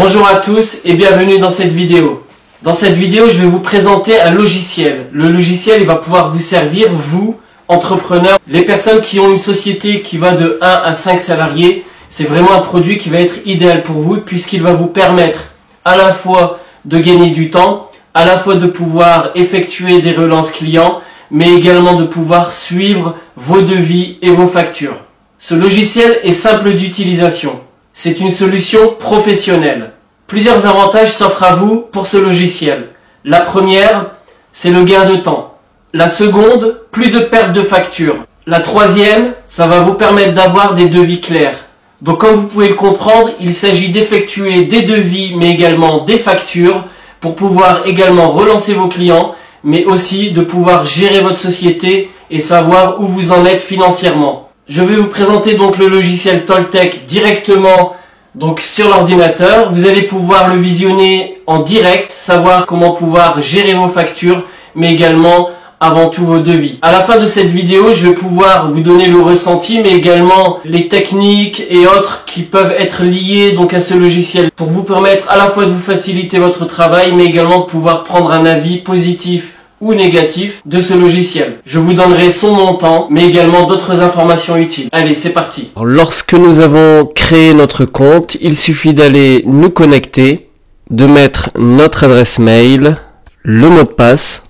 Bonjour à tous et bienvenue dans cette vidéo. Dans cette vidéo, je vais vous présenter un logiciel. Le logiciel, il va pouvoir vous servir, vous, entrepreneurs, les personnes qui ont une société qui va de 1 à 5 salariés. C'est vraiment un produit qui va être idéal pour vous puisqu'il va vous permettre à la fois de gagner du temps, à la fois de pouvoir effectuer des relances clients, mais également de pouvoir suivre vos devis et vos factures. Ce logiciel est simple d'utilisation. C'est une solution professionnelle. Plusieurs avantages s'offrent à vous pour ce logiciel. La première, c'est le gain de temps. La seconde, plus de perte de facture. La troisième, ça va vous permettre d'avoir des devis clairs. Donc comme vous pouvez le comprendre, il s'agit d'effectuer des devis mais également des factures pour pouvoir également relancer vos clients, mais aussi de pouvoir gérer votre société et savoir où vous en êtes financièrement. Je vais vous présenter donc le logiciel Toltec directement sur l'ordinateur. Vous allez pouvoir le visionner en direct, savoir comment pouvoir gérer vos factures, mais également avant tout vos devis. À la fin de cette vidéo, je vais pouvoir vous donner le ressenti, mais également les techniques et autres qui peuvent être liées à ce logiciel pour vous permettre à la fois de vous faciliter votre travail, mais également de pouvoir prendre un avis positif ou négatif de ce logiciel. Je vous donnerai son montant, mais également d'autres informations utiles. Allez, c'est parti. Alors, lorsque nous avons créé notre compte, il suffit d'aller nous connecter, de mettre notre adresse mail, le mot de passe.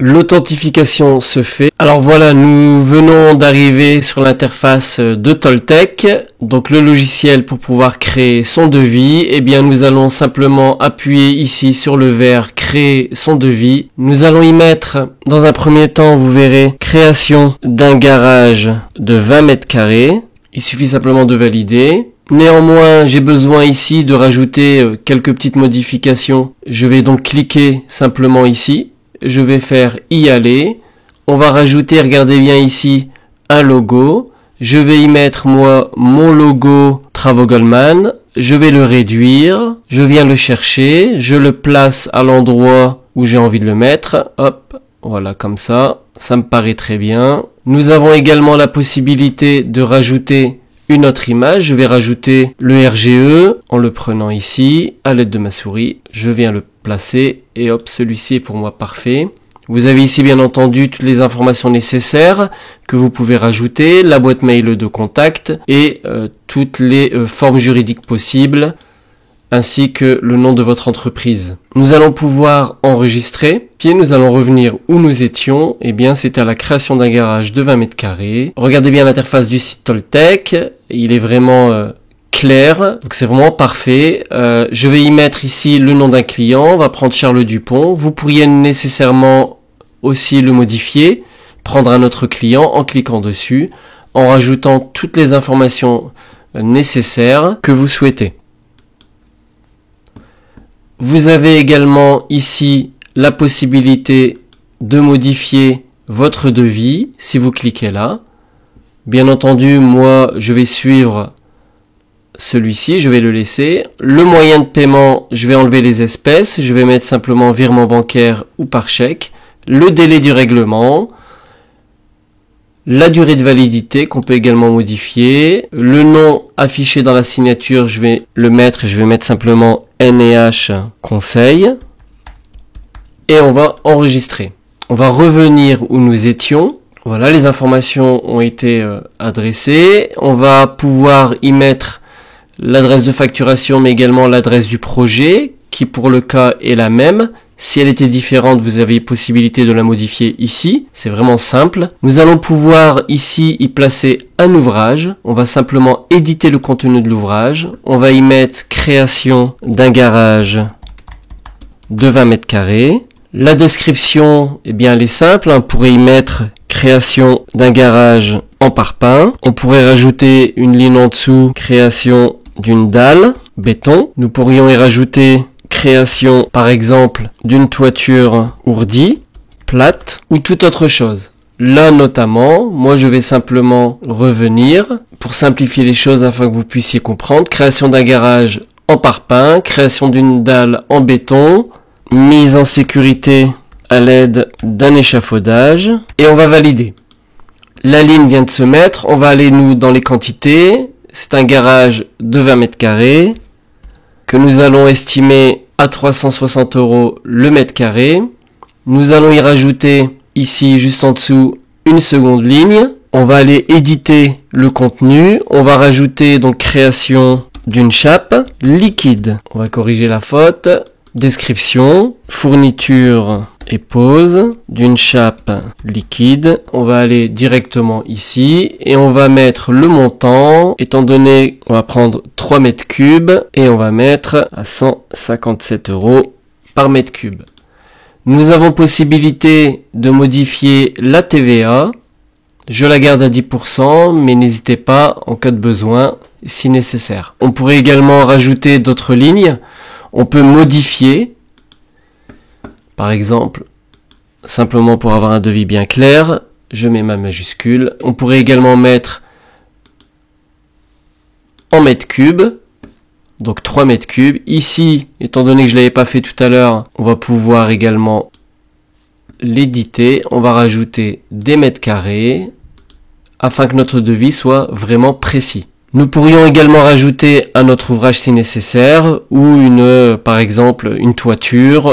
L'authentification se fait. Alors voilà, nous venons d'arriver sur l'interface de Toltec. Donc le logiciel pour pouvoir créer son devis, nous allons simplement appuyer ici sur le vert créer son devis. Nous allons y mettre, dans un premier temps, vous verrez, création d'un garage de 20 mètres carrés. Il suffit simplement de valider. Néanmoins, j'ai besoin ici de rajouter quelques petites modifications. Je vais donc cliquer simplement ici. Je vais faire y aller. On va rajouter, regardez bien ici, un logo. Je vais y mettre moi mon logo Travaux Goldman. Je vais le réduire. Je viens le chercher. Je le place à l'endroit où j'ai envie de le mettre. Hop, voilà comme ça. Ça me paraît très bien. Nous avons également la possibilité de rajouter une autre image. Je vais rajouter le RGE en le prenant ici à l'aide de ma souris. Je viens le placer et hop, celui-ci est pour moi parfait. Vous avez ici bien entendu toutes les informations nécessaires que vous pouvez rajouter, la boîte mail de contact et toutes les formes juridiques possibles ainsi que le nom de votre entreprise. Nous allons pouvoir enregistrer, puis nous allons revenir où nous étions, c'était à la création d'un garage de 20 mètres carrés. Regardez bien l'interface du site Toltec, il est vraiment clair, donc c'est vraiment parfait. Je vais y mettre ici le nom d'un client, on va prendre Charles Dupont. Vous pourriez nécessairement aussi le modifier, prendre un autre client en cliquant dessus, en rajoutant toutes les informations nécessaires que vous souhaitez. Vous avez également ici la possibilité de modifier votre devis si vous cliquez là. Bien entendu, moi je vais suivre celui-ci, je vais le laisser. Le moyen de paiement, je vais enlever les espèces, je vais mettre simplement virement bancaire ou par chèque. Le délai du règlement, la durée de validité qu'on peut également modifier, le nom affiché dans la signature, je vais le mettre, je vais mettre simplement N&H conseil et on va enregistrer. On va revenir où nous étions. Voilà, les informations ont été adressées. On va pouvoir y mettre l'adresse de facturation mais également l'adresse du projet qui pour le cas est la même. Si elle était différente, vous avez possibilité de la modifier ici. C'est vraiment simple. Nous allons pouvoir ici y placer un ouvrage. On va simplement éditer le contenu de l'ouvrage. On va y mettre création d'un garage de 20 mètres carrés. La description, elle est simple. On pourrait y mettre création d'un garage en parpaing. On pourrait rajouter une ligne en dessous, création d'une dalle béton. Nous pourrions y rajouter création par exemple d'une toiture ourdie, plate ou toute autre chose. Là notamment, moi je vais simplement revenir pour simplifier les choses afin que vous puissiez comprendre. Création d'un garage en parpaing, création d'une dalle en béton, mise en sécurité à l'aide d'un échafaudage et on va valider. La ligne vient de se mettre, on va aller nous dans les quantités. C'est un garage de 20 mètres carrés que nous allons estimer à 360 € le mètre carré. Nous allons y rajouter ici, juste en dessous, une seconde ligne. On va aller éditer le contenu. On va rajouter donc création d'une chape, liquide. On va corriger la faute. Description, fourniture et pose d'une chape liquide. On va aller directement ici et on va mettre le montant. Étant donné qu'on va prendre 3 mètres cubes et on va mettre à 157 € par mètre cube. Nous avons possibilité de modifier la TVA. Je la garde à 10%, mais n'hésitez pas en cas de besoin si nécessaire. On pourrait également rajouter d'autres lignes. On peut modifier, par exemple, simplement pour avoir un devis bien clair, je mets ma majuscule. On pourrait également mettre en mètres cubes, donc 3 mètres cubes. Ici, étant donné que je ne l'avais pas fait tout à l'heure, on va pouvoir également l'éditer. On va rajouter des mètres carrés afin que notre devis soit vraiment précis. Nous pourrions également rajouter un autre ouvrage si nécessaire, ou par exemple une toiture,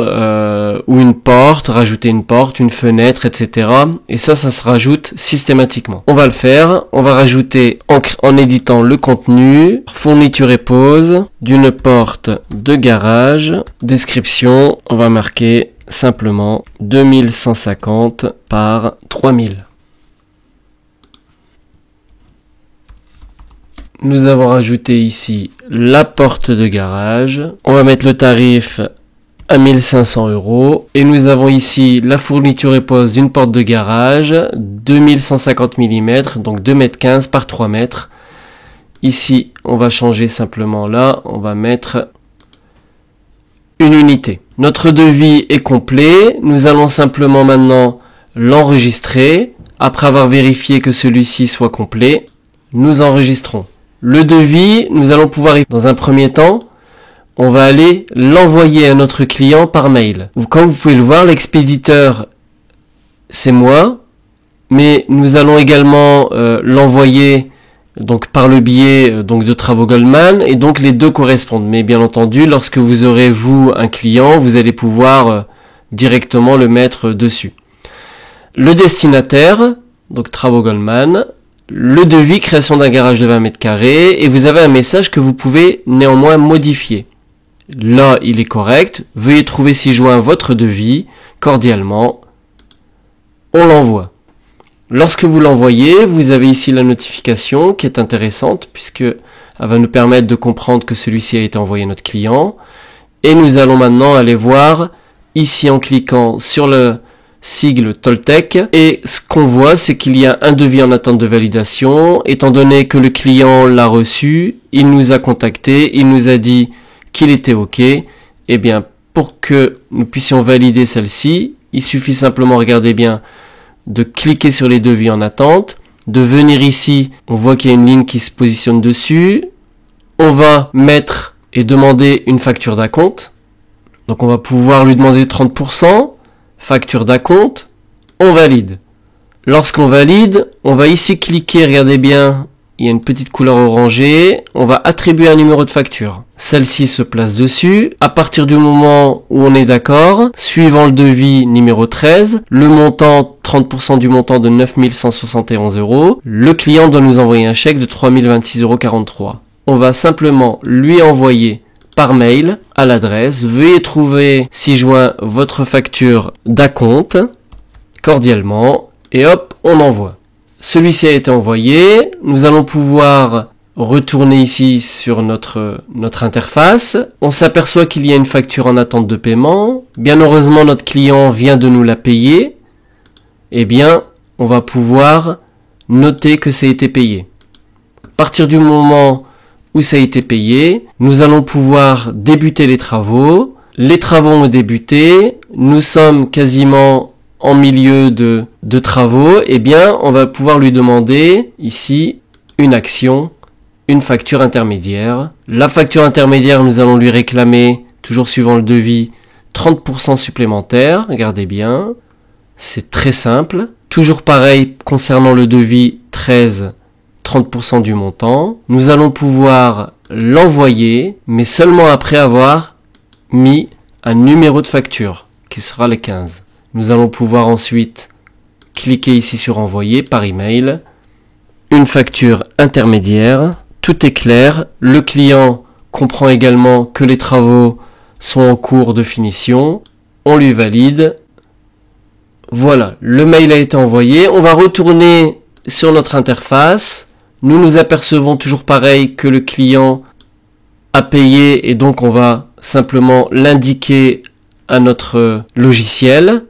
ou une porte, rajouter une porte, une fenêtre, etc. Et ça se rajoute systématiquement. On va le faire, on va rajouter en éditant le contenu, fourniture et pose, d'une porte de garage, description, on va marquer simplement 2150 par 3000. Nous avons rajouté ici la porte de garage. On va mettre le tarif à 1500 €. Et nous avons ici la fourniture et pose d'une porte de garage, 2150 mm, donc 2,15 m par 3 mètres. Ici, on va changer simplement là, on va mettre une unité. Notre devis est complet. Nous allons simplement maintenant l'enregistrer. Après avoir vérifié que celui-ci soit complet, nous enregistrons. Le devis, nous allons pouvoir, dans un premier temps, on va aller l'envoyer à notre client par mail. Comme vous pouvez le voir, l'expéditeur, c'est moi, mais nous allons également l'envoyer donc par le biais de Travaux Goldman, et donc les deux correspondent. Mais bien entendu, lorsque vous aurez, vous, un client, vous allez pouvoir directement le mettre dessus. Le destinataire, donc Travaux Goldman, le devis, création d'un garage de 20 mètres carrés, et vous avez un message que vous pouvez néanmoins modifier. Là, il est correct. Veuillez trouver ci-joint votre devis. Cordialement, on l'envoie. Lorsque vous l'envoyez, vous avez ici la notification qui est intéressante puisque elle va nous permettre de comprendre que celui-ci a été envoyé à notre client. Et nous allons maintenant aller voir ici en cliquant sur le sigle Toltec, et ce qu'on voit, c'est qu'il y a un devis en attente de validation. Étant donné que le client l'a reçu, il nous a contacté, il nous a dit qu'il était OK. Eh bien, pour que nous puissions valider celle-ci, il suffit simplement, regardez bien, de cliquer sur les devis en attente, de venir ici, on voit qu'il y a une ligne qui se positionne dessus, on va mettre et demander une facture d'acompte. Donc on va pouvoir lui demander 30%, facture d'acompte, on valide. Lorsqu'on valide, on va ici cliquer, regardez bien, il y a une petite couleur orangée, on va attribuer un numéro de facture. Celle-ci se place dessus. À partir du moment où on est d'accord, suivant le devis numéro 13, le montant, 30% du montant de 9171 €, le client doit nous envoyer un chèque de 3026,43 €. On va simplement lui envoyer par mail à l'adresse: veuillez trouver ci-joint votre facture d'acompte, cordialement, et hop, on envoie. Celui-ci a été envoyé, nous allons pouvoir retourner ici sur notre interface. On s'aperçoit qu'il y a une facture en attente de paiement. Bien heureusement, notre client vient de nous la payer. Eh bien, on va pouvoir noter que ça a été payé. À partir du moment où ça a été payé, nous allons pouvoir débuter les travaux. Les travaux ont débuté, nous sommes quasiment en milieu de travaux. Eh bien, on va pouvoir lui demander ici une action, une facture intermédiaire. La facture intermédiaire, nous allons lui réclamer, toujours suivant le devis, 30% supplémentaire. Regardez bien, c'est très simple. Toujours pareil concernant le devis 13, 30% du montant. Nous allons pouvoir l'envoyer, mais seulement après avoir mis un numéro de facture, qui sera le 15. Nous allons pouvoir ensuite cliquer ici sur envoyer par email, une facture intermédiaire. Tout est clair, le client comprend également que les travaux sont en cours de finition, on lui valide. Voilà, le mail a été envoyé, on va retourner sur notre interface, nous nous apercevons toujours pareil que le client a payé et donc on va simplement l'indiquer à notre logiciel.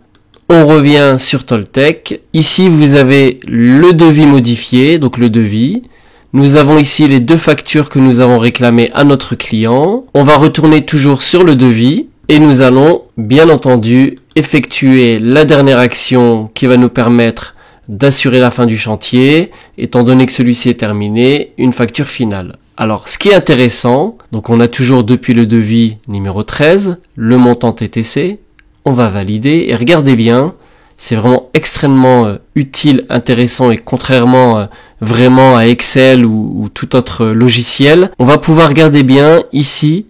On revient sur Toltec, ici vous avez le devis modifié, donc le devis. Nous avons ici les deux factures que nous avons réclamées à notre client. On va retourner toujours sur le devis et nous allons bien entendu effectuer la dernière action qui va nous permettre d'assurer la fin du chantier, étant donné que celui-ci est terminé, une facture finale. Alors ce qui est intéressant, donc on a toujours depuis le devis numéro 13, le montant TTC, on va valider et regardez bien, c'est vraiment extrêmement utile, intéressant et contrairement vraiment à Excel ou tout autre logiciel, on va pouvoir regarder bien ici,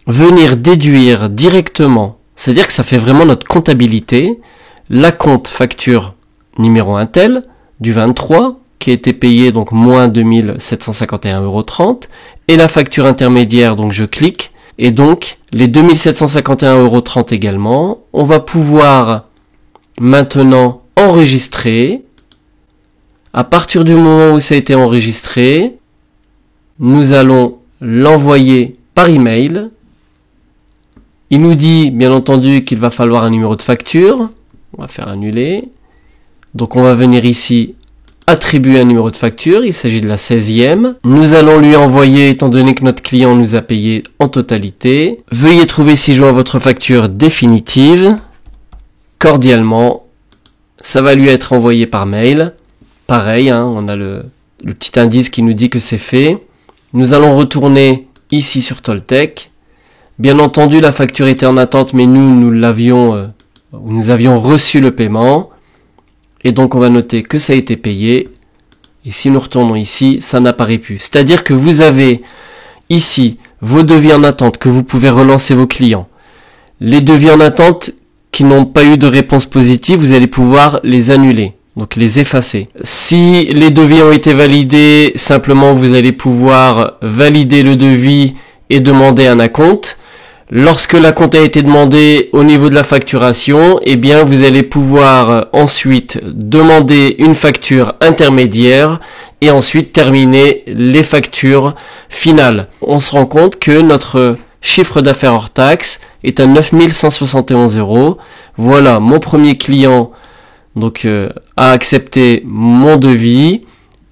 venir déduire directement, c'est-à-dire que ça fait vraiment notre comptabilité, la compte facture numéro 1 tel du 23 qui a été payé donc moins 2751,30 € et la facture intermédiaire, donc je clique et donc les 2751,30 € également. On va pouvoir maintenant enregistrer. À partir du moment où ça a été enregistré, nous allons l'envoyer par email. Il nous dit bien entendu qu'il va falloir un numéro de facture. On va faire annuler. Donc on va venir ici attribuer un numéro de facture, il s'agit de la 16e. Nous allons lui envoyer, étant donné que notre client nous a payé en totalité. Veuillez trouver ci-joint votre facture définitive. Cordialement, ça va lui être envoyé par mail. Pareil, on a le petit indice qui nous dit que c'est fait. Nous allons retourner ici sur Toltec. Bien entendu, la facture était en attente, mais nous avions reçu le paiement. Et donc on va noter que ça a été payé. Et si nous retournons ici, ça n'apparaît plus. C'est-à-dire que vous avez ici vos devis en attente que vous pouvez relancer vos clients. Les devis en attente qui n'ont pas eu de réponse positive, vous allez pouvoir les annuler, donc les effacer. Si les devis ont été validés, simplement vous allez pouvoir valider le devis et demander un acompte. Lorsque l'acompte a été demandé au niveau de la facturation, eh bien vous allez pouvoir ensuite demander une facture intermédiaire et ensuite terminer les factures finales. On se rend compte que notre chiffre d'affaires hors taxe est à 9171 €. Voilà, mon premier client donc a accepté mon devis,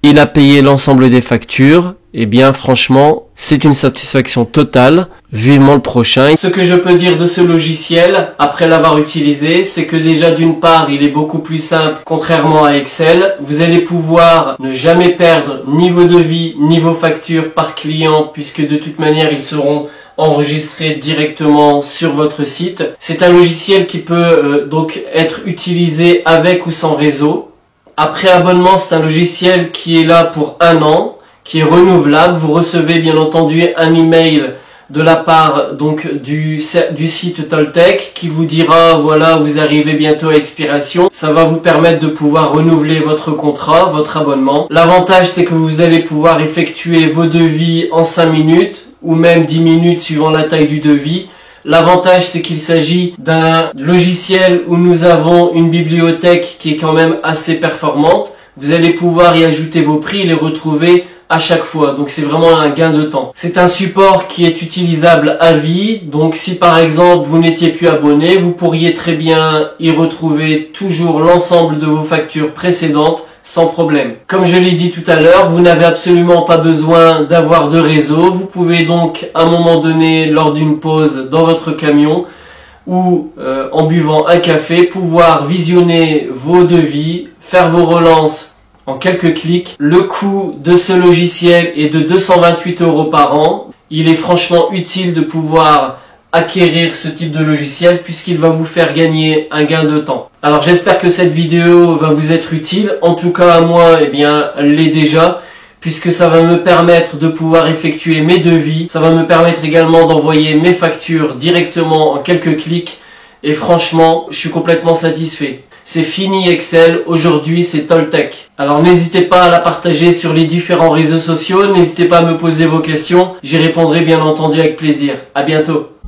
il a payé l'ensemble des factures. Eh bien franchement, c'est une satisfaction totale. Vivement le prochain. Ce que je peux dire de ce logiciel, après l'avoir utilisé, c'est que déjà d'une part, il est beaucoup plus simple, contrairement à Excel. Vous allez pouvoir ne jamais perdre ni vos devis, ni vos factures par client, puisque de toute manière, ils seront enregistrés directement sur votre site. C'est un logiciel qui peut donc être utilisé avec ou sans réseau. Après abonnement, c'est un logiciel qui est là pour 1 an, qui est renouvelable. Vous recevez bien entendu un email de la part donc du site Toltec qui vous dira voilà, vous arrivez bientôt à expiration. Ça va vous permettre de pouvoir renouveler votre contrat, votre abonnement. L'avantage, c'est que vous allez pouvoir effectuer vos devis en 5 minutes ou même 10 minutes suivant la taille du devis. L'avantage, c'est qu'il s'agit d'un logiciel où nous avons une bibliothèque qui est quand même assez performante. Vous allez pouvoir y ajouter vos prix et les retrouver à chaque fois, donc c'est vraiment un gain de temps. C'est un support qui est utilisable à vie, donc si par exemple vous n'étiez plus abonné, vous pourriez très bien y retrouver toujours l'ensemble de vos factures précédentes sans problème. Comme je l'ai dit tout à l'heure, vous n'avez absolument pas besoin d'avoir de réseau, vous pouvez donc à un moment donné, lors d'une pause dans votre camion, ou en buvant un café, pouvoir visionner vos devis, faire vos relances en quelques clics. Le coût de ce logiciel est de 228 € par an. Il est franchement utile de pouvoir acquérir ce type de logiciel puisqu'il va vous faire gagner un gain de temps. Alors j'espère que cette vidéo va vous être utile. En tout cas à moi, eh bien, elle l'est déjà, puisque ça va me permettre de pouvoir effectuer mes devis. Ça va me permettre également d'envoyer mes factures directement en quelques clics. Et franchement, je suis complètement satisfait. C'est fini Excel, aujourd'hui c'est Toltec. Alors n'hésitez pas à la partager sur les différents réseaux sociaux, n'hésitez pas à me poser vos questions, j'y répondrai bien entendu avec plaisir. À bientôt.